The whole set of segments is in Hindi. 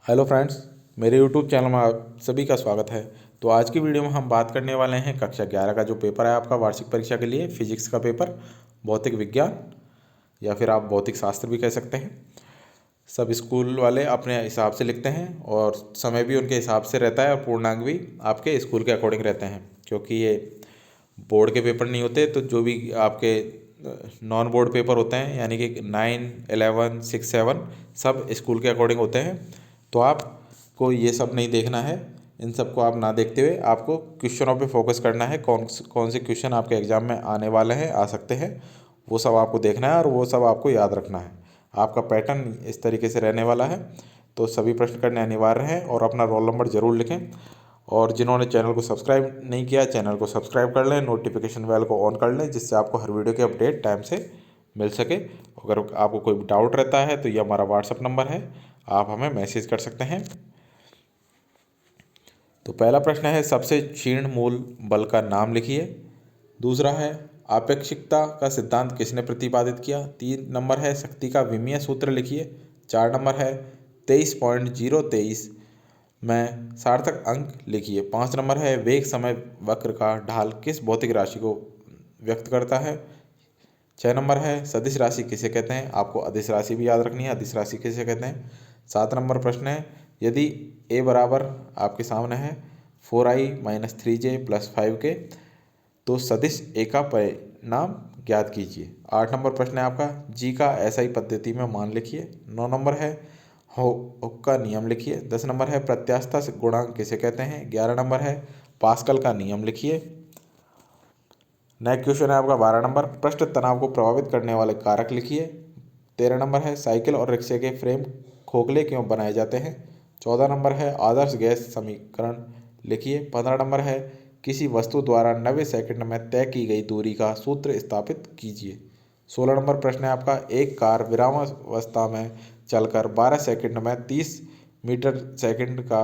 हेलो फ्रेंड्स, मेरे यूट्यूब चैनल में आप सभी का स्वागत है। तो आज की वीडियो में हम बात करने वाले हैं कक्षा 11 का जो पेपर है आपका वार्षिक परीक्षा के लिए फिजिक्स का पेपर, भौतिक विज्ञान या फिर आप भौतिक शास्त्र भी कह सकते हैं। सब स्कूल वाले अपने हिसाब से लिखते हैं और समय भी उनके हिसाब से रहता है और पूर्णांक भी आपके स्कूल के अकॉर्डिंग रहते हैं, क्योंकि ये बोर्ड के पेपर नहीं होते। तो जो भी आपके नॉन बोर्ड पेपर होते हैं यानी कि 9, 11, 6, 7 सब स्कूल के अकॉर्डिंग होते हैं। तो आपको ये सब नहीं देखना है, इन सब को आप ना देखते हुए आपको क्वेश्चनों पे फोकस करना है। कौन से क्वेश्चन आपके एग्ज़ाम में आने वाले हैं, आ सकते हैं, वो सब आपको देखना है और वो सब आपको याद रखना है। आपका पैटर्न इस तरीके से रहने वाला है। तो सभी प्रश्न करने अनिवार्य हैं और अपना रोल नंबर ज़रूर लिखें। और जिन्होंने चैनल को सब्सक्राइब नहीं किया, चैनल को सब्सक्राइब कर लें, नोटिफिकेशन बेल को ऑन कर लें, जिससे आपको हर वीडियो की अपडेट टाइम से मिल सके। अगर आपको कोई डाउट रहता है तो ये हमारा व्हाट्सअप नंबर है, आप हमें मैसेज कर सकते हैं। तो पहला प्रश्न है, सबसे क्षीण मूल बल का नाम लिखिए। दूसरा है, आपेक्षिकता का सिद्धांत किसने प्रतिपादित किया। 3 नंबर है, शक्ति का विमीय सूत्र लिखिए। 4 नंबर है, 23.023 में सार्थक अंक लिखिए। 5 नंबर है, वेग समय वक्र का ढाल किस भौतिक राशि को व्यक्त करता है। 6 नंबर है, सदिश राशि किसे कहते हैं। आपको अदिश राशि भी याद रखनी है, अदिश राशि किसे कहते हैं। 7 नंबर प्रश्न है, यदि ए बराबर आपके सामने है 4i-3j + 5k तो सदिश ए का परिणाम ज्ञात कीजिए। 8 नंबर प्रश्न है आपका, जी का एसआई पद्धति में मान लिखिए। 9 नंबर है, हुक का नियम लिखिए। 10 नंबर है, प्रत्यास्थता गुणांक किसे कहते हैं। 11 नंबर है, पास्कल का नियम लिखिए। नेक्स्ट क्वेश्चन है आपका 12 नंबर, पृष्ठ तनाव को प्रभावित करने वाले कारक लिखिए। 13 नंबर है, साइकिल और रिक्शे के फ्रेम खोखले क्यों बनाए जाते हैं। 14 नंबर है, आदर्श गैस समीकरण लिखिए। 15 नंबर है, किसी वस्तु द्वारा 90 सेकंड में तय की गई दूरी का सूत्र स्थापित कीजिए। 16 नंबर प्रश्न है आपका, एक कार विरामावस्था में चलकर 12 सेकंड में 30 मीटर सेकंड का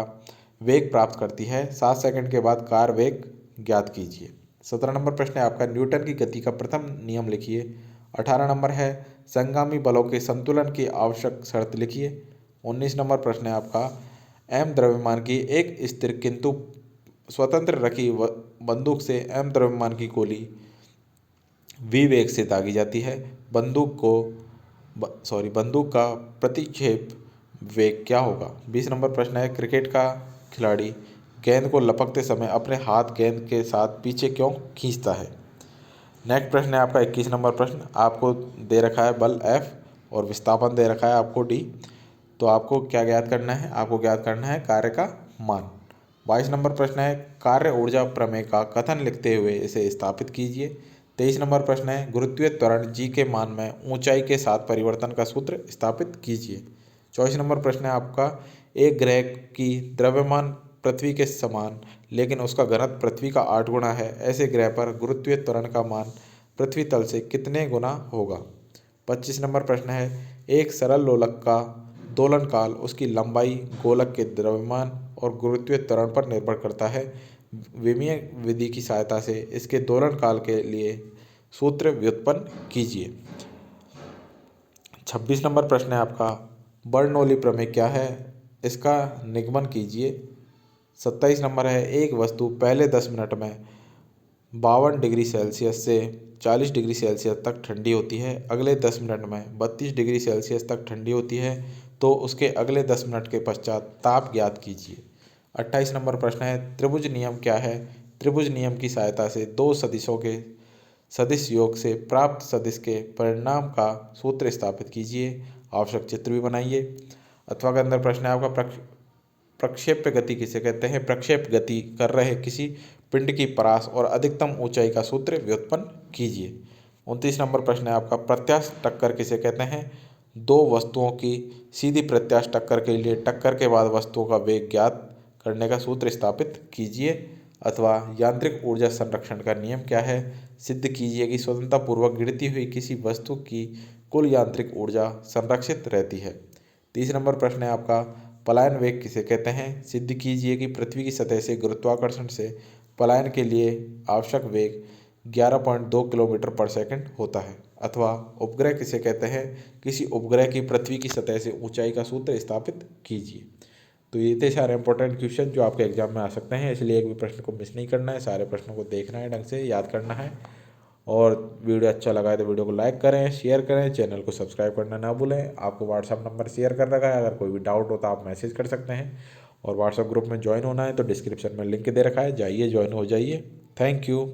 वेग प्राप्त करती है। 7 सेकंड के बाद कार वेग ज्ञात कीजिए। 17 नंबर प्रश्न है आपका, न्यूटन की गति का प्रथम नियम लिखिए। 18 नंबर है, संगामी बलों के संतुलन की आवश्यक शर्त लिखिए। 19 नंबर प्रश्न है आपका, एम द्रव्यमान की एक स्थिर किंतु स्वतंत्र रखी बंदूक से एम द्रव्यमान की गोली वी वेग से दागी जाती है। बंदूक का प्रतिक्षेप वेग क्या होगा। 20 नंबर प्रश्न है, क्रिकेट का खिलाड़ी गेंद को लपकते समय अपने हाथ गेंद के साथ पीछे क्यों खींचता है। नेक्स्ट प्रश्न है आपका 21 नंबर प्रश्न, आपको दे रखा है बल F और विस्थापन दे रखा है आपको D। तो आपको क्या ज्ञात करना है, आपको ज्ञात करना है कार्य का मान। 22 नंबर प्रश्न है, कार्य ऊर्जा प्रमेय का कथन लिखते हुए इसे स्थापित कीजिए। 23 नंबर प्रश्न है, गुरुत्वीय त्वरण जी के मान में ऊंचाई के साथ परिवर्तन का सूत्र स्थापित कीजिए। 24 नंबर प्रश्न है आपका, एक ग्रह की द्रव्यमान पृथ्वी के समान लेकिन उसका घनत्व पृथ्वी का 8 गुना है, ऐसे ग्रह पर गुरुत्वीय त्वरण का मान पृथ्वी तल से कितने गुना होगा। 25 नंबर प्रश्न है, एक सरल लोलक का दोलन काल उसकी लंबाई, गोलक के द्रव्यमान और गुरुत्वीय त्वरण पर निर्भर करता है। विमीय विधि की सहायता से इसके दोलन काल के लिए सूत्र व्युत्पन्न कीजिए। 26 नंबर प्रश्न है आपका, बर्नौली प्रमेय क्या है, इसका निगमन कीजिए। 27 नंबर है, एक वस्तु पहले 10 मिनट में 52 डिग्री सेल्सियस से 40 डिग्री सेल्सियस तक ठंडी होती है, अगले 10 मिनट में 32 डिग्री सेल्सियस तक ठंडी होती है, तो उसके अगले 10 मिनट के पश्चात ताप ज्ञात कीजिए। 28 नंबर प्रश्न है, त्रिभुज नियम क्या है। त्रिभुज नियम की सहायता से दो सदिशों के सदिश योग से प्राप्त सदिश के परिणाम का सूत्र स्थापित कीजिए। आवश्यक चित्र भी बनाइए। अथवा के अंदर प्रश्न है आपका, प्रक्षेप्य गति किसे कहते हैं। प्रक्षेप गति कर रहे किसी पिंड की परास और अधिकतम ऊंचाई का सूत्र व्युत्पन्न कीजिए। 29 नंबर प्रश्न है आपका, प्रत्यास्थ टक्कर किसे कहते हैं। दो वस्तुओं की सीधी प्रत्यास्थ टक्कर के लिए टक्कर के बाद वस्तुओं का वेग ज्ञात करने का सूत्र स्थापित कीजिए। अथवा यांत्रिक ऊर्जा संरक्षण का नियम क्या है। सिद्ध कीजिए कि स्वतंत्रतापूर्वक गिरती हुई किसी वस्तु की कुल यांत्रिक ऊर्जा संरक्षित रहती है। 30 नंबर प्रश्न है आपका, पलायन वेग किसे कहते हैं। सिद्ध कीजिए कि पृथ्वी की सतह से गुरुत्वाकर्षण से पलायन के लिए आवश्यक वेग 11.2 किलोमीटर पर सेकंड होता है। अथवा उपग्रह किसे कहते हैं। किसी उपग्रह की पृथ्वी की सतह से ऊंचाई का सूत्र स्थापित कीजिए। तो ये थे सारे इंपॉर्टेंट क्वेश्चन जो आपके एग्जाम में आ सकते हैं, इसलिए एक भी प्रश्न को मिस नहीं करना है, सारे प्रश्नों को देखना है, ढंग से याद करना है। और वीडियो अच्छा लगा है तो वीडियो को लाइक करें, शेयर करें, चैनल को सब्सक्राइब करना ना भूलें। आपको व्हाट्सअप नंबर शेयर कर रखा है, अगर कोई भी डाउट हो तो आप मैसेज कर सकते हैं। और व्हाट्सअप ग्रुप में ज्वाइन होना है तो डिस्क्रिप्शन में लिंक दे रखा है, जाइए ज्वाइन हो जाइए। Thank you.